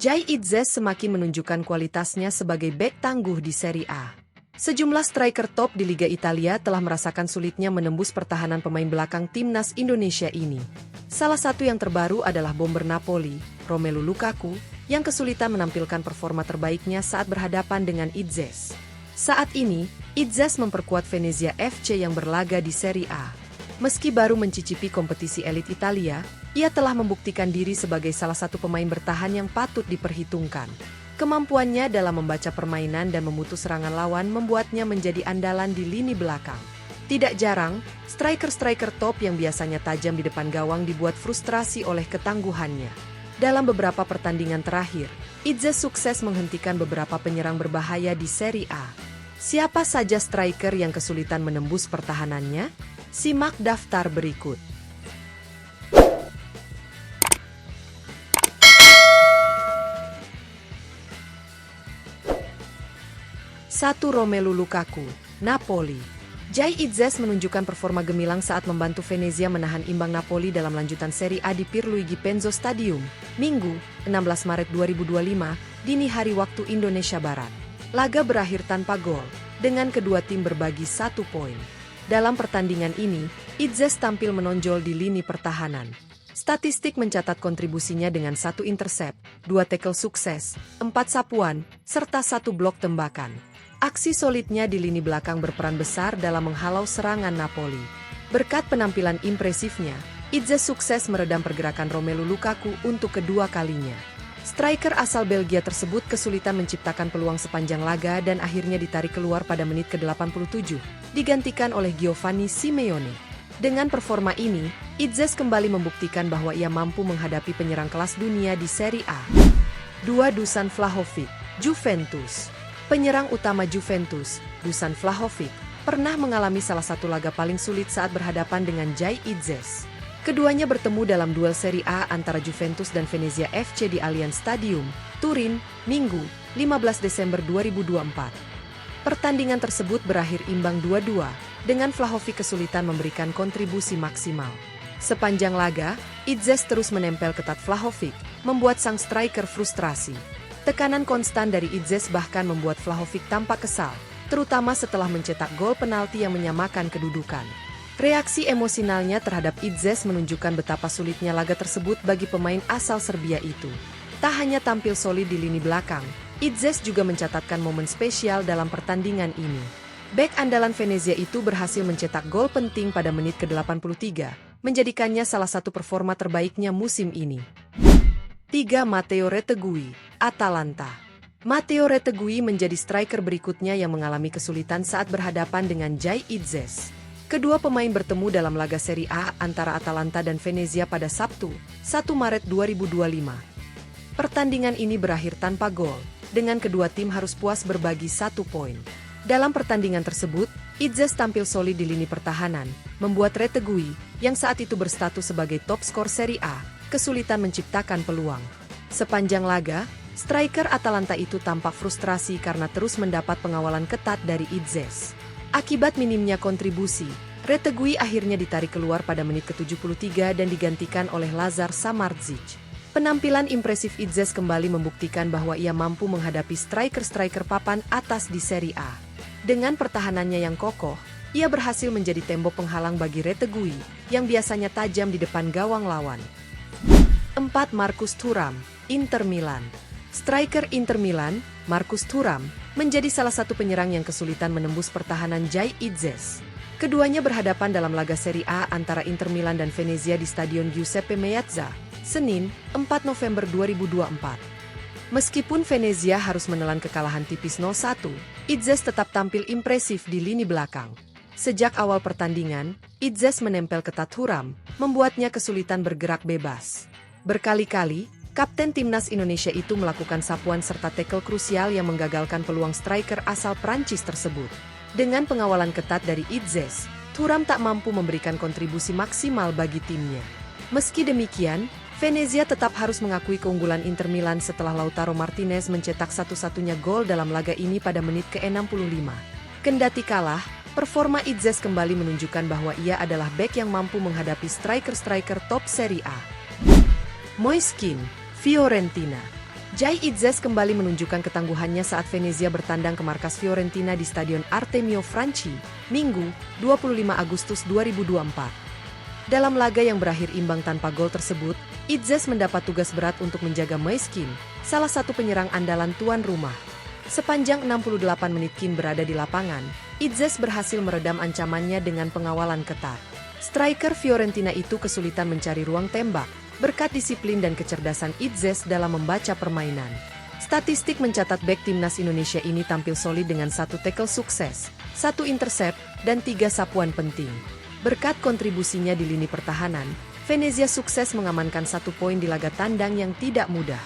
Jai Itzes semakin menunjukkan kualitasnya sebagai bek tangguh di Serie A. Sejumlah striker top di Liga Italia telah merasakan sulitnya menembus pertahanan pemain belakang timnas Indonesia ini. Salah satu yang terbaru adalah bomber Napoli, Romelu Lukaku, yang kesulitan menampilkan performa terbaiknya saat berhadapan dengan Itzes. Saat ini, Itzes memperkuat Venezia FC yang berlaga di Serie A. Meski baru mencicipi kompetisi elit Italia, ia telah membuktikan diri sebagai salah satu pemain bertahan yang patut diperhitungkan. Kemampuannya dalam membaca permainan dan memutus serangan lawan membuatnya menjadi andalan di lini belakang. Tidak jarang, striker-striker top yang biasanya tajam di depan gawang dibuat frustrasi oleh ketangguhannya. Dalam beberapa pertandingan terakhir, Itzes sukses menghentikan beberapa penyerang berbahaya di Serie A. Siapa saja striker yang kesulitan menembus pertahanannya? Simak daftar berikut. 1. Romelu Lukaku, Napoli. Jai Itzes menunjukkan performa gemilang saat membantu Venezia menahan imbang Napoli dalam lanjutan Serie A di Pierluigi Penzo Stadium, Minggu, 16 Maret 2025, dini hari waktu Indonesia Barat. Laga berakhir tanpa gol, dengan kedua tim berbagi 1 poin. Dalam pertandingan ini, Itzes tampil menonjol di lini pertahanan. Statistik mencatat kontribusinya dengan 1 intercept, 2 tackle sukses, 4 sapuan, serta 1 blok tembakan. Aksi solidnya di lini belakang berperan besar dalam menghalau serangan Napoli. Berkat penampilan impresifnya, Itzes sukses meredam pergerakan Romelu Lukaku untuk kedua kalinya. Striker asal Belgia tersebut kesulitan menciptakan peluang sepanjang laga dan akhirnya ditarik keluar pada menit ke-87, digantikan oleh Giovanni Simeone. Dengan performa ini, Itzes kembali membuktikan bahwa ia mampu menghadapi penyerang kelas dunia di Serie A. 2. Dusan Vlahovic, Juventus. Penyerang utama Juventus, Dusan Vlahovic, pernah mengalami salah satu laga paling sulit saat berhadapan dengan Jai Itzes. Keduanya bertemu dalam duel Serie A antara Juventus dan Venezia FC di Allianz Stadium, Turin, Minggu, 15 Desember 2024. Pertandingan tersebut berakhir imbang 2-2, dengan Vlahovic kesulitan memberikan kontribusi maksimal. Sepanjang laga, Itzes terus menempel ketat Vlahovic, membuat sang striker frustrasi. Tekanan konstan dari Itzes bahkan membuat Vlahovic tampak kesal, terutama setelah mencetak gol penalti yang menyamakan kedudukan. Reaksi emosionalnya terhadap Itzes menunjukkan betapa sulitnya laga tersebut bagi pemain asal Serbia itu. Tak hanya tampil solid di lini belakang, Itzes juga mencatatkan momen spesial dalam pertandingan ini. Bek andalan Venezia itu berhasil mencetak gol penting pada menit ke-83, menjadikannya salah satu performa terbaiknya musim ini. 3. Matteo Retegui, Atalanta. Matteo Retegui menjadi striker berikutnya yang mengalami kesulitan saat berhadapan dengan Jai Itzes. Kedua pemain bertemu dalam laga Serie A antara Atalanta dan Venezia pada Sabtu, 1 Maret 2025. Pertandingan ini berakhir tanpa gol, dengan kedua tim harus puas berbagi 1 poin. Dalam pertandingan tersebut, Itzes tampil solid di lini pertahanan, membuat Retegui, yang saat itu berstatus sebagai top skor Serie A, kesulitan menciptakan peluang. Sepanjang laga, striker Atalanta itu tampak frustrasi karena terus mendapat pengawalan ketat dari Itzes. Akibat minimnya kontribusi, Retegui akhirnya ditarik keluar pada menit ke-73 dan digantikan oleh Lazar Samardzic. Penampilan impresif Itzes kembali membuktikan bahwa ia mampu menghadapi striker-striker papan atas di Serie A. Dengan pertahanannya yang kokoh, ia berhasil menjadi tembok penghalang bagi Retegui, yang biasanya tajam di depan gawang lawan. 4. Marcus Thuram, Inter Milan. Striker Inter Milan, Marcus Thuram, menjadi salah satu penyerang yang kesulitan menembus pertahanan Jai Itzes. Keduanya berhadapan dalam laga Serie A antara Inter Milan dan Venezia di Stadion Giuseppe Meazza, Senin, 4 November 2024. Meskipun Venezia harus menelan kekalahan tipis 0-1, Itzes tetap tampil impresif di lini belakang. Sejak awal pertandingan, Itzes menempel ketat Thuram, membuatnya kesulitan bergerak bebas. Berkali-kali, Kapten Timnas Indonesia itu melakukan sapuan serta tackle krusial yang menggagalkan peluang striker asal Prancis tersebut. Dengan pengawalan ketat dari Itzes, Thuram tak mampu memberikan kontribusi maksimal bagi timnya. Meski demikian, Venezia tetap harus mengakui keunggulan Inter Milan setelah Lautaro Martinez mencetak satu-satunya gol dalam laga ini pada menit ke-65. Kendati kalah, performa Itzes kembali menunjukkan bahwa ia adalah bek yang mampu menghadapi striker-striker top Serie A. Moiskin, Fiorentina. Jai Itzes kembali menunjukkan ketangguhannya saat Venezia bertandang ke markas Fiorentina di Stadion Artemio Franchi, Minggu, 25 Agustus 2024. Dalam laga yang berakhir imbang tanpa gol tersebut, Itzes mendapat tugas berat untuk menjaga Moiskin, salah satu penyerang andalan tuan rumah. Sepanjang 68 menit Keane berada di lapangan, Itzes berhasil meredam ancamannya dengan pengawalan ketat. Striker Fiorentina itu kesulitan mencari ruang tembak, berkat disiplin dan kecerdasan Itzes dalam membaca permainan. Statistik mencatat bek timnas Indonesia ini tampil solid dengan 1 tackle sukses, 1 intercept, dan 3 sapuan penting. Berkat kontribusinya di lini pertahanan, Venezia sukses mengamankan 1 poin di laga tandang yang tidak mudah.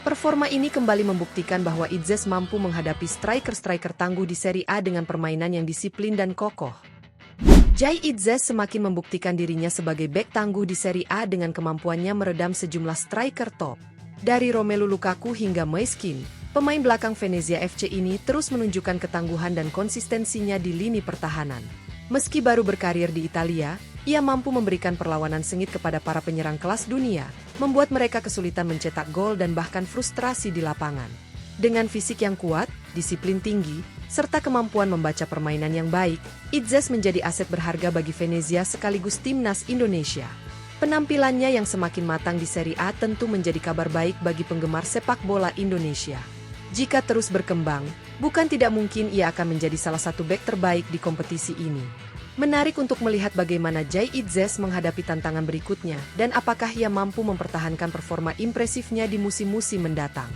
Performa ini kembali membuktikan bahwa Itzes mampu menghadapi striker-striker tangguh di Serie A dengan permainan yang disiplin dan kokoh. Jai Itzes semakin membuktikan dirinya sebagai bek tangguh di Serie A dengan kemampuannya meredam sejumlah striker top. Dari Romelu Lukaku hingga Moiskin, pemain belakang Venezia FC ini terus menunjukkan ketangguhan dan konsistensinya di lini pertahanan. Meski baru berkarir di Italia, ia mampu memberikan perlawanan sengit kepada para penyerang kelas dunia, membuat mereka kesulitan mencetak gol dan bahkan frustrasi di lapangan. Dengan fisik yang kuat, disiplin tinggi, serta kemampuan membaca permainan yang baik, Itzes menjadi aset berharga bagi Venezia sekaligus timnas Indonesia. Penampilannya yang semakin matang di Serie A tentu menjadi kabar baik bagi penggemar sepak bola Indonesia. Jika terus berkembang, bukan tidak mungkin ia akan menjadi salah satu bek terbaik di kompetisi ini. Menarik untuk melihat bagaimana Jai Itzes menghadapi tantangan berikutnya dan apakah ia mampu mempertahankan performa impresifnya di musim-musim mendatang.